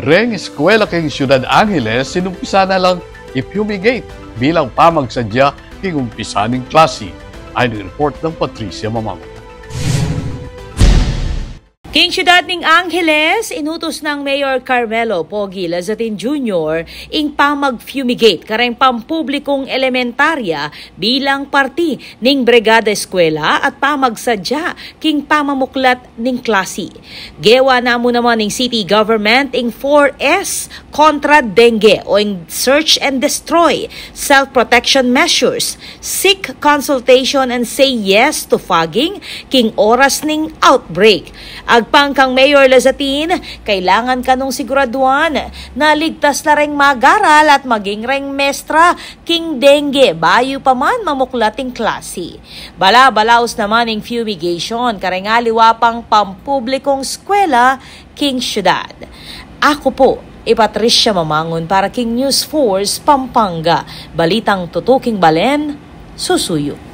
Reng eskwela king Ciudad Angeles sinumpisa na lang i-fumigate bilang pamagsadya king umpisa ng klase. Ay report ng Patricia Mamang. King Ciudad ng Angeles, inutos ng Mayor Carmelo Pogi Lazatin Jr. ing pamag-fumigate kareng pampublikong elementarya bilang parti ning Brigada Eskwela at pamagsadya king pamamuklat ning klase. Gewa na mo naman ng city government ing 4S kontra dengue o ing search and destroy, self-protection measures, seek consultation and say yes to fogging king oras ning outbreak. Agpangkang Mayor Lazatin, kailangan kanong siguraduan na ligtas na ring magaral at maging ring mestra king dengue bayo pa man mamuklating klase. Bala-balaos naman ng fumigation karengaliwa pang pampublikong eskwela king Ciudad. Ako po, Patricia Mamangon para King News Force Pampanga. Balitang tutuking Balen, susuyo.